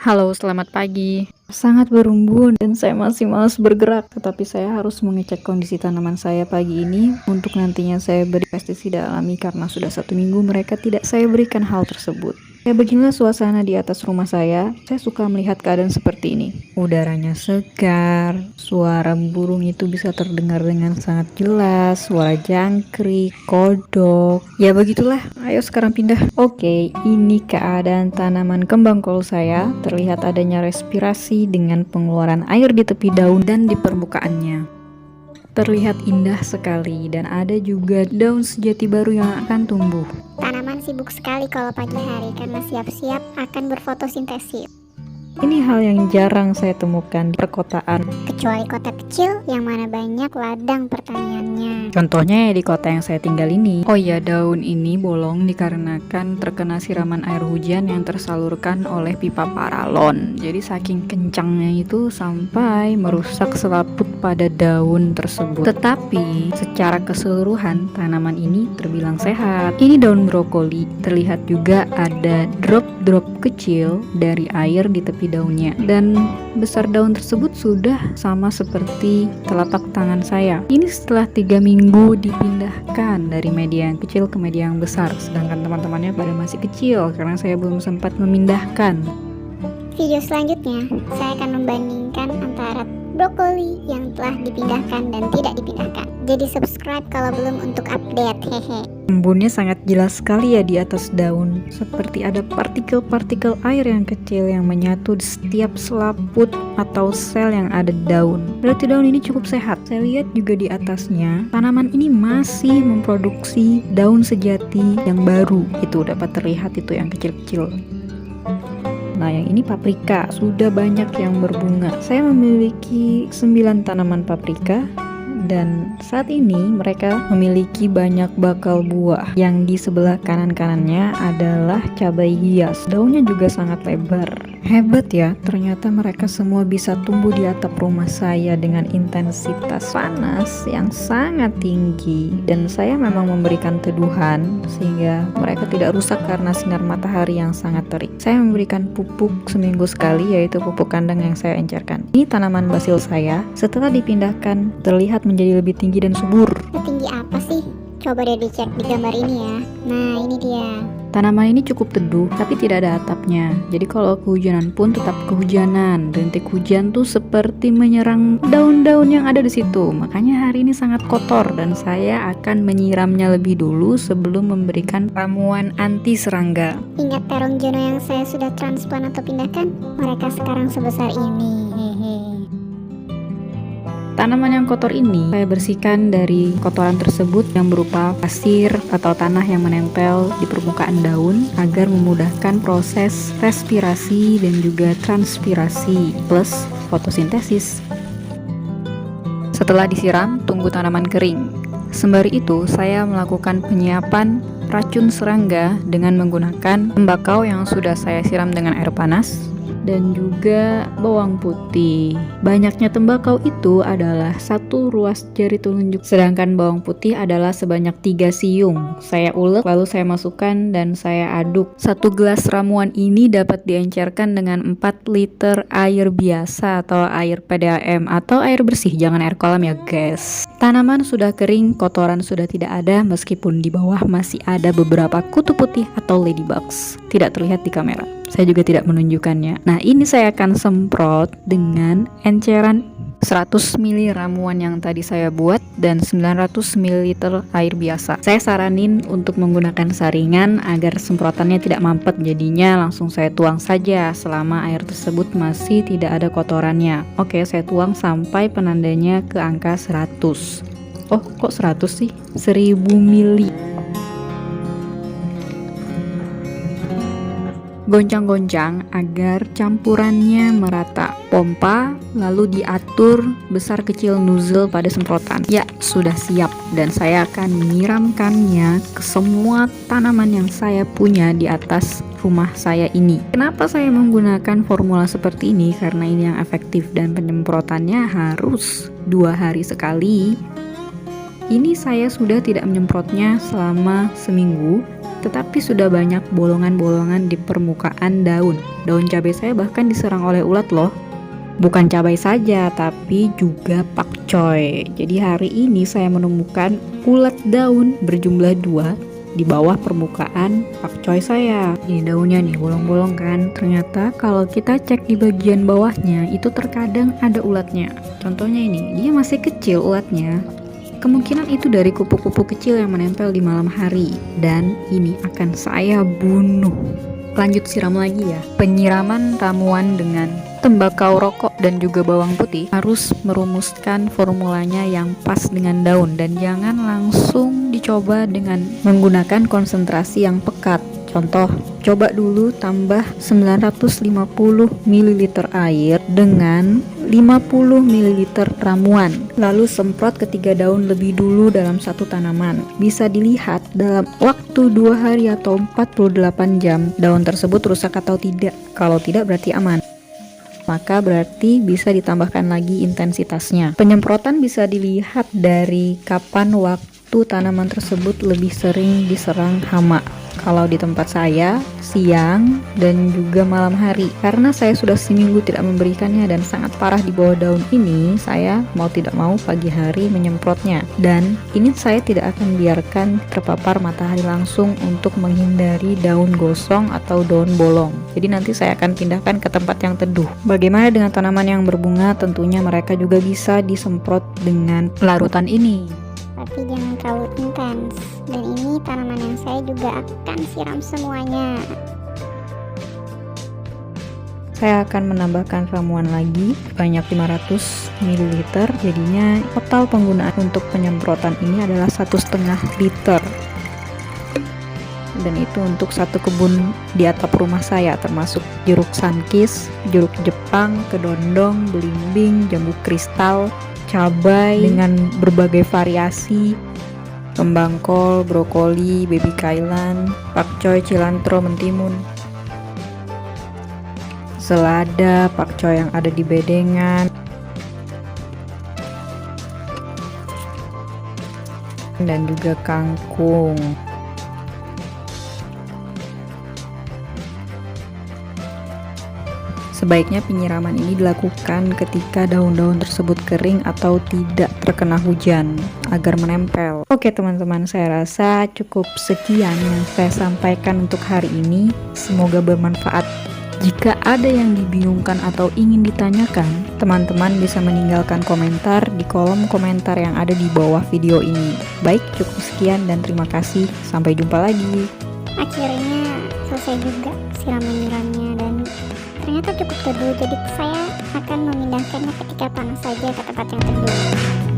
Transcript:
Halo, selamat pagi. Sangat berembun dan saya masih malas bergerak, tetapi saya harus mengecek kondisi tanaman saya pagi ini untuk nantinya saya beri pestisida alami karena sudah 1 minggu mereka tidak saya berikan hal tersebut. Ya beginilah suasana di atas rumah saya suka melihat keadaan seperti ini. Udaranya segar, suara burung itu bisa terdengar dengan sangat jelas, suara jangkrik, kodok. Ya begitulah, ayo sekarang pindah. Oke, ini keadaan tanaman kembang kol saya. Terlihat adanya respirasi dengan pengeluaran air di tepi daun dan di permukaannya. Terlihat indah sekali dan ada juga daun sejati baru yang akan tumbuh. Tanaman sibuk sekali kalau pagi hari karena siap-siap akan berfotosintesis. Ini hal yang jarang saya temukan di perkotaan. Kecuali kota kecil yang mana banyak ladang pertaniannya. Contohnya di kota yang saya tinggal ini. Oh iya, daun ini bolong dikarenakan terkena siraman air hujan yang tersalurkan oleh pipa paralon. Jadi saking kencangnya itu sampai merusak selaput pada daun tersebut. Tetapi secara keseluruhan tanaman ini terbilang sehat. Ini daun brokoli. Terlihat juga ada drop-drop kecil dari air di tepi daunnya. Dan besar daun tersebut sudah sama seperti telapak tangan saya. Ini setelah 3 minggu dipindahkan dari media yang kecil ke media yang besar, sedangkan teman-temannya pada masih kecil karena saya belum sempat memindahkan. Video selanjutnya saya akan membandingkan antara brokoli yang telah dipindahkan dan tidak dipindahkan. Jadi subscribe kalau belum untuk update. Hehe. Embunnya sangat jelas sekali ya di atas daun, seperti ada partikel-partikel air yang kecil yang menyatu di setiap selaput atau sel yang ada di daun. Berarti daun ini cukup sehat. Saya lihat juga di atasnya, tanaman ini masih memproduksi daun sejati yang baru. Itu dapat terlihat itu yang kecil-kecil. Nah, yang ini paprika, sudah banyak yang berbunga. Saya memiliki 9 tanaman paprika. Dan saat ini mereka memiliki banyak bakal buah. Yang di sebelah kanan-kanannya adalah cabai hias. Daunnya juga sangat lebar. Hebat ya, ternyata mereka semua bisa tumbuh di atap rumah saya dengan intensitas panas yang sangat tinggi. Dan saya memang memberikan teduhan sehingga mereka tidak rusak karena sinar matahari yang sangat terik. Saya memberikan pupuk seminggu sekali, yaitu pupuk kandang yang saya encerkan. Ini tanaman basil saya, setelah dipindahkan terlihat menjadi lebih tinggi dan subur. Tinggi apa sih? Coba deh dicek di gambar ini ya. Nah, ini dia. Tanaman ini cukup teduh, tapi tidak ada atapnya. Jadi kalau kehujanan pun tetap kehujanan. Rintik hujan tuh seperti menyerang daun-daun yang ada di situ. Makanya hari ini sangat kotor dan saya akan menyiramnya lebih dulu sebelum memberikan ramuan anti serangga. Ingat terong jono yang saya sudah transplant atau pindahkan? Mereka sekarang sebesar ini. Hehe. Tanaman yang kotor ini saya bersihkan dari kotoran tersebut yang berupa pasir atau tanah yang menempel di permukaan daun agar memudahkan proses respirasi dan juga transpirasi plus fotosintesis. Setelah disiram, tunggu tanaman kering. Sembari itu, saya melakukan penyiapan racun serangga dengan menggunakan tembakau yang sudah saya siram dengan air panas dan juga bawang putih. Banyaknya tembakau itu adalah 1 ruas jari telunjuk, sedangkan bawang putih adalah sebanyak 3 siung. Saya ulek lalu saya masukkan dan saya aduk. 1 gelas ramuan ini dapat diencerkan dengan 4 liter air biasa atau air PDAM atau air bersih, jangan air kolam ya guys. Tanaman sudah kering, kotoran sudah tidak ada, meskipun di bawah masih ada beberapa kutu putih atau ladybugs. Tidak terlihat di kamera, saya juga tidak menunjukkannya. Nah, ini saya akan semprot dengan enceran 100 ml ramuan yang tadi saya buat dan 900 ml air biasa. Saya saranin untuk menggunakan saringan agar semprotannya tidak mampet, jadinya langsung saya tuang saja selama air tersebut masih tidak ada kotorannya. Oke, saya tuang sampai penandanya ke angka 100. Oh, kok 100 sih? 1000 ml. Goncang-goncang agar campurannya merata. Pompa lalu diatur besar kecil nozzle pada semprotan. Ya, sudah siap dan saya akan menyiramkannya ke semua tanaman yang saya punya di atas rumah saya ini. Kenapa saya menggunakan formula seperti ini? Karena ini yang efektif dan penyemprotannya harus 2 hari sekali. Ini saya sudah tidak menyemprotnya selama seminggu tetapi sudah banyak bolongan-bolongan di permukaan daun. Daun cabai saya bahkan diserang oleh ulat loh. Bukan cabai saja, tapi juga pakcoy. Jadi hari ini saya menemukan ulat daun berjumlah 2 di bawah permukaan pakcoy saya. Ini daunnya nih bolong-bolong kan. Ternyata kalau kita cek di bagian bawahnya itu terkadang ada ulatnya. Contohnya ini, dia masih kecil ulatnya. Kemungkinan itu dari kupu-kupu kecil yang menempel di malam hari. Dan ini akan saya bunuh. Lanjut siram lagi ya. Penyiraman ramuan dengan tembakau rokok dan juga bawang putih harus merumuskan formulanya yang pas dengan daun dan jangan langsung dicoba dengan menggunakan konsentrasi yang pekat. Contoh, coba dulu tambah 950 ml air dengan 50 ml ramuan, lalu semprot ketiga daun lebih dulu dalam satu tanaman. Bisa dilihat dalam waktu 2 hari atau 48 jam daun tersebut rusak atau tidak. Kalau tidak berarti aman, maka berarti bisa ditambahkan lagi intensitasnya. Penyemprotan bisa dilihat dari kapan waktu tanaman tersebut lebih sering diserang hama. Kalau di tempat saya, siang dan juga malam hari. Karena saya sudah seminggu tidak memberikannya dan sangat parah di bawah daun ini, saya mau tidak mau pagi hari menyemprotnya. Dan ini saya tidak akan biarkan terpapar matahari langsung untuk menghindari daun gosong atau daun bolong. Jadi nanti saya akan pindahkan ke tempat yang teduh. Bagaimana dengan tanaman yang berbunga? Tentunya mereka juga bisa disemprot dengan larutan ini. Tapi jangan terlalu intens. Dan ini tanaman yang saya juga akan siram semuanya. Saya akan menambahkan ramuan lagi banyak 500 ml. Jadinya total penggunaan untuk penyemprotan ini adalah 1,5 liter. Dan itu untuk satu kebun di atap rumah saya, termasuk jeruk sankis, jeruk Jepang, kedondong, belimbing, jambu kristal, cabai dengan berbagai variasi, kembang kol, brokoli, baby kailan, pakcoy, cilantro, mentimun, selada, pakcoy yang ada di bedengan, dan juga kangkung. Sebaiknya penyiraman ini dilakukan ketika daun-daun tersebut kering atau tidak terkena hujan agar menempel. Oke teman-teman, saya rasa cukup sekian yang saya sampaikan untuk hari ini. Semoga bermanfaat. Jika ada yang dibingungkan atau ingin ditanyakan, teman-teman bisa meninggalkan komentar di kolom komentar yang ada di bawah video ini. Baik, cukup sekian dan terima kasih. Sampai jumpa lagi. Akhirnya selesai juga siram-menyiramnya dan ternyata cukup teduh, jadi saya akan memindahkannya ketika panas saja ke tempat yang teduh.